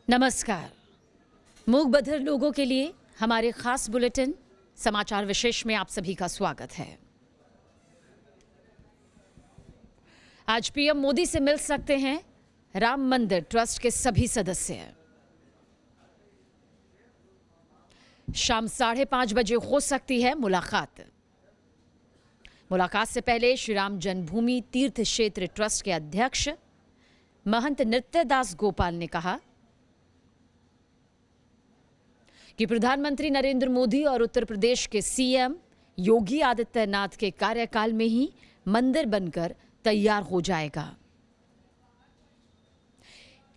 नमस्कार। मूक बधिर लोगों के लिए हमारे खास बुलेटिन समाचार विशेष में आप सभी का स्वागत है। आज पीएम मोदी से मिल सकते हैं राम मंदिर ट्रस्ट के सभी सदस्य। शाम 5:30 बजे हो सकती है मुलाकात। मुलाकात से पहले श्री राम जन्मभूमि तीर्थ क्षेत्र ट्रस्ट के अध्यक्ष महंत नृत्यदास गोपाल ने कहा कि प्रधानमंत्री नरेंद्र मोदी और उत्तर प्रदेश के सीएम योगी आदित्यनाथ के कार्यकाल में ही मंदिर बनकर तैयार हो जाएगा।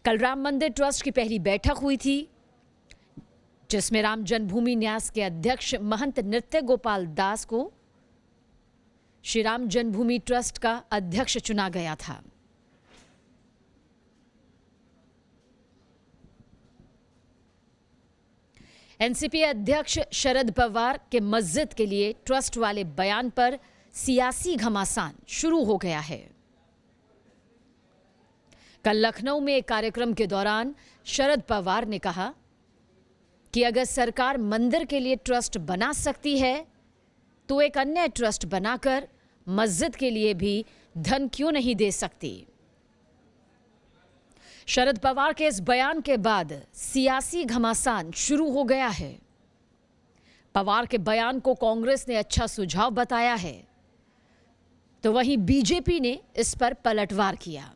कल राम मंदिर ट्रस्ट की पहली बैठक हुई थी, जिसमें राम जन्मभूमि न्यास के अध्यक्ष महंत नृत्य गोपाल दास को श्री राम जन्मभूमि ट्रस्ट का अध्यक्ष चुना गया था। एनसीपी अध्यक्ष शरद पवार के मस्जिद के लिए ट्रस्ट वाले बयान पर सियासी घमासान शुरू हो गया है। कल लखनऊ में एक कार्यक्रम के दौरान शरद पवार ने कहा कि अगर सरकार मंदिर के लिए ट्रस्ट बना सकती है तो एक अन्य ट्रस्ट बनाकर मस्जिद के लिए भी धन क्यों नहीं दे सकती। शरद पवार के इस बयान के बाद सियासी घमासान शुरू हो गया है। पवार के बयान को कांग्रेस ने अच्छा सुझाव बताया है, तो वहीं बीजेपी ने इस पर पलटवार किया।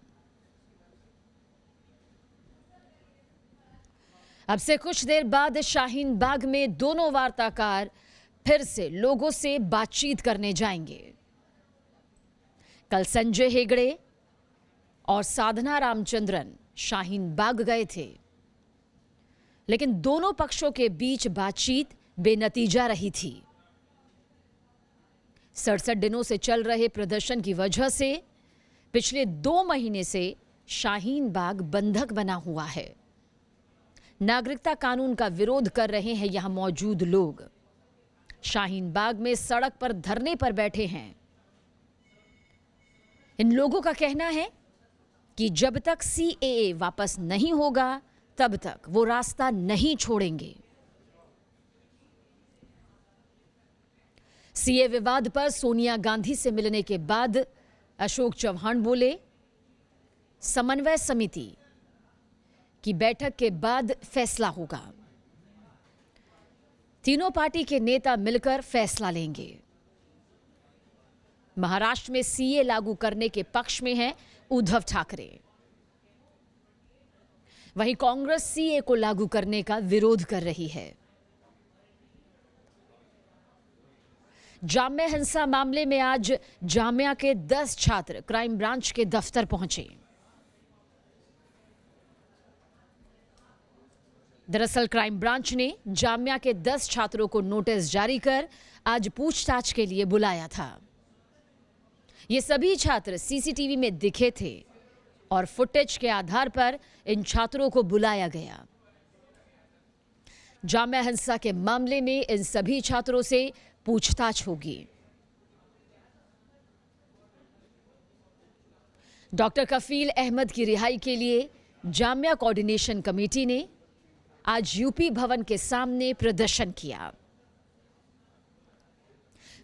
अब से कुछ देर बाद शाहीन बाग में दोनों वार्ताकार फिर से लोगों से बातचीत करने जाएंगे। कल संजय हेगड़े और साधना रामचंद्रन शाहीन बाग गए थे, लेकिन दोनों पक्षों के बीच बातचीत बेनतीजा रही थी। 67 दिनों से चल रहे प्रदर्शन की वजह से पिछले 2 महीने से शाहीन बाग बंधक बना हुआ है। नागरिकता कानून का विरोध कर रहे हैं यहां मौजूद लोग। शाहीन बाग में सड़क पर धरने पर बैठे हैं। इन लोगों का कहना है कि जब तक सीएए वापस नहीं होगा तब तक वो रास्ता नहीं छोड़ेंगे। सीए विवाद पर सोनिया गांधी से मिलने के बाद अशोक चव्हाण बोले, समन्वय समिति की बैठक के बाद फैसला होगा। तीनों पार्टी के नेता मिलकर फैसला लेंगे। महाराष्ट्र में सीए लागू करने के पक्ष में है उद्धव ठाकरे। वहीं कांग्रेस सीए को लागू करने का विरोध कर रही है। जामिया हिंसा मामले में आज जामिया के 10 छात्र क्राइम ब्रांच के दफ्तर पहुंचे। दरअसल क्राइम ब्रांच ने जामिया के 10 छात्रों को नोटिस जारी कर आज पूछताछ के लिए बुलाया था। ये सभी छात्र सीसीटीवी में दिखे थे और फुटेज के आधार पर इन छात्रों को बुलाया गया। जामिया हिंसा के मामले में इन सभी छात्रों से पूछताछ होगी। डॉक्टर कफील अहमद की रिहाई के लिए जामिया कोऑर्डिनेशन कमेटी ने आज यूपी भवन के सामने प्रदर्शन किया।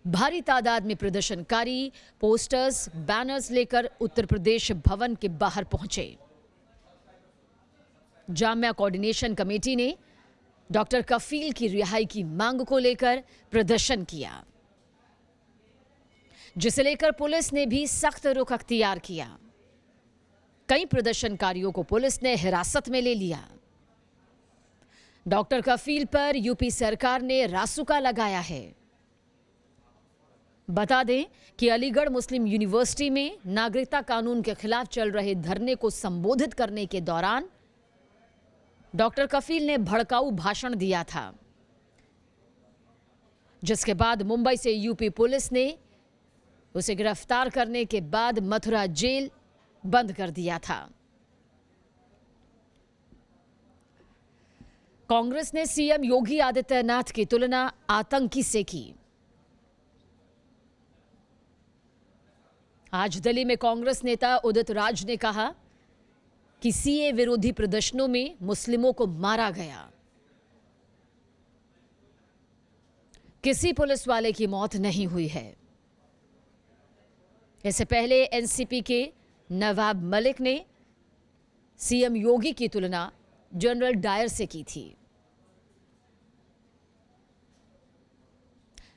भारी तादाद में प्रदर्शनकारी पोस्टर्स, बैनर्स लेकर उत्तर प्रदेश भवन के बाहर पहुंचे। जामिया कोऑर्डिनेशन कमेटी ने डॉक्टर कफील की रिहाई की मांग को लेकर प्रदर्शन किया, जिसे लेकर पुलिस ने भी सख्त रुख अख्तियार किया। कई प्रदर्शनकारियों को पुलिस ने हिरासत में ले लिया। डॉक्टर कफील पर यूपी सरकार ने रासुका लगाया है। बता दें कि अलीगढ़ मुस्लिम यूनिवर्सिटी में नागरिकता कानून के खिलाफ चल रहे धरने को संबोधित करने के दौरान डॉक्टर कफील ने भड़काऊ भाषण दिया था, जिसके बाद मुंबई से यूपी पुलिस ने उसे गिरफ्तार करने के बाद मथुरा जेल बंद कर दिया था। कांग्रेस ने सीएम योगी आदित्यनाथ की तुलना आतंकी से की। आज दिल्ली में कांग्रेस नेता उदित राज ने कहा कि सीए विरोधी प्रदर्शनों में मुस्लिमों को मारा गया। किसी पुलिस वाले की मौत नहीं हुई है। इससे पहले एनसीपी के नवाब मलिक ने सीएम योगी की तुलना जनरल डायर से की थी।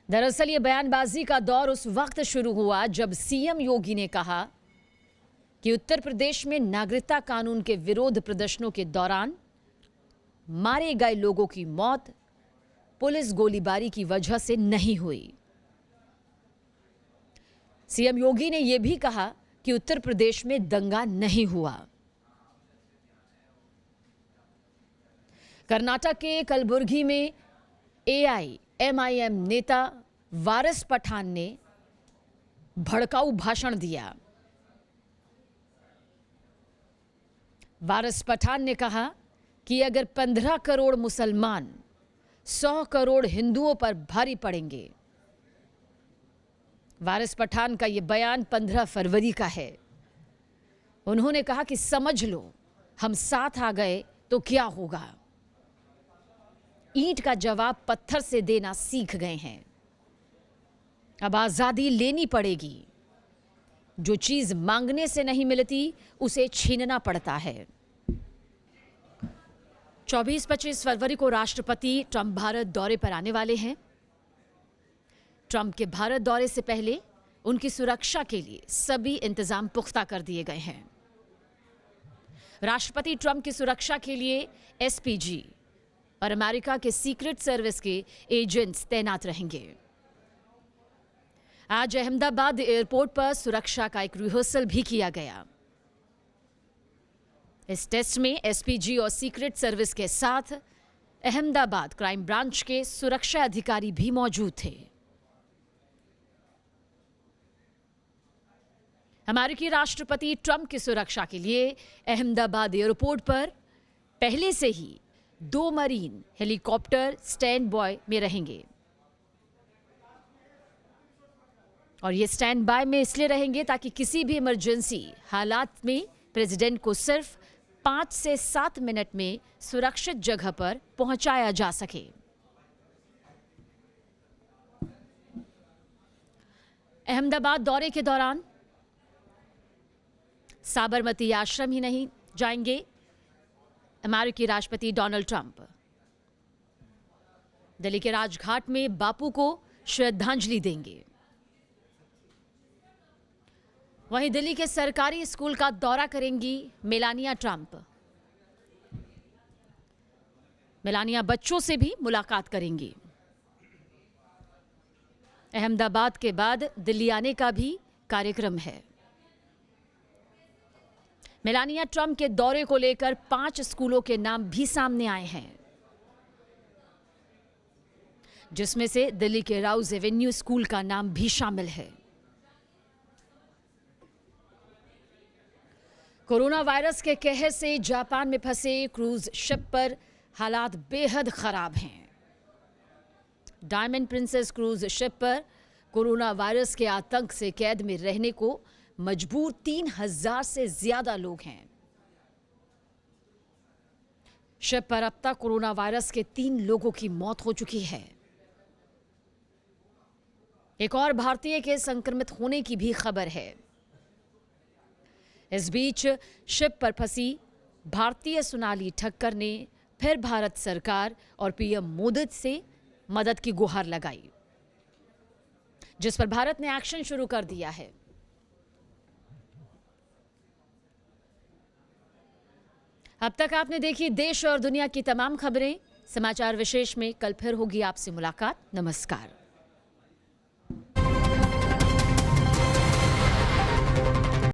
दरअसल ये बयानबाजी का दौर उस वक्त शुरू हुआ जब सीएम योगी ने कहा कि उत्तर प्रदेश में नागरिकता कानून के विरोध प्रदर्शनों के दौरान मारे गए लोगों की मौत पुलिस गोलीबारी की वजह से नहीं हुई। सीएम योगी ने यह भी कहा कि उत्तर प्रदेश में दंगा नहीं हुआ। कर्नाटक के कलबुर्गी में एआईएमआईएम नेता वारिस पठान ने भड़काऊ भाषण दिया। वारिस पठान ने कहा कि अगर 15 करोड़ मुसलमान 100 करोड़ हिंदुओं पर भारी पड़ेंगे। वारिस पठान का यह बयान 15 फरवरी का है। उन्होंने कहा कि समझ लो हम साथ आ गए तो क्या होगा। ईंट का जवाब पत्थर से देना सीख गए हैं। अब आजादी लेनी पड़ेगी। जो चीज मांगने से नहीं मिलती उसे छीनना पड़ता है। 24-25 फरवरी को राष्ट्रपति ट्रंप भारत दौरे पर आने वाले हैं। ट्रंप के भारत दौरे से पहले उनकी सुरक्षा के लिए सभी इंतजाम पुख्ता कर दिए गए हैं। राष्ट्रपति ट्रंप की सुरक्षा के लिए एसपीजी और अमेरिका के सीक्रेट सर्विस के एजेंट्स तैनात रहेंगे। आज अहमदाबाद एयरपोर्ट पर सुरक्षा का एक रिहर्सल भी किया गया। इस टेस्ट में एसपीजी और सीक्रेट सर्विस के साथ अहमदाबाद क्राइम ब्रांच के सुरक्षा अधिकारी भी मौजूद थे। अमेरिकी राष्ट्रपति ट्रंप की सुरक्षा के लिए अहमदाबाद एयरपोर्ट पर पहले से ही 2 मरीन हेलीकॉप्टर स्टैंड बाय में रहेंगे। और ये स्टैंड बाय में इसलिए रहेंगे ताकि किसी भी इमरजेंसी हालात में प्रेसिडेंट को सिर्फ 5 से 7 मिनट में सुरक्षित जगह पर पहुंचाया जा सके। अहमदाबाद दौरे के दौरान साबरमती आश्रम ही नहीं जाएंगे अमेरिकी राष्ट्रपति डोनाल्ड ट्रंप। दिल्ली के राजघाट में बापू को श्रद्धांजलि देंगे। वहीं दिल्ली के सरकारी स्कूल का दौरा करेंगी मेलानिया ट्रंप। मेलानिया बच्चों से भी मुलाकात करेंगी। अहमदाबाद के बाद दिल्ली आने का भी कार्यक्रम है। मेलानिया ट्रंप के दौरे को लेकर 5 स्कूलों के नाम भी सामने आए हैं, जिसमें से दिल्ली के राउज एवेन्यू स्कूल का नाम भी शामिल है। कोरोना वायरस के कहर से जापान में फंसे क्रूज शिप पर हालात बेहद खराब हैं। डायमंड प्रिंसेस क्रूज शिप पर कोरोना वायरस के आतंक से कैद में रहने को मजबूर 3000 से ज्यादा लोग हैं। शिप पर अब तक कोरोना वायरस के 3 लोगों की मौत हो चुकी है। एक और भारतीय के संक्रमित होने की भी खबर है। इस बीच शिप पर फंसी भारतीय सोनाली ठक्कर ने फिर भारत सरकार और पीएम मोदी से मदद की गुहार लगाई, जिस पर भारत ने एक्शन शुरू कर दिया है। अब तक आपने देखी देश और दुनिया की तमाम खबरें। समाचार विशेष में कल फिर होगी आपसे मुलाकात। नमस्कार।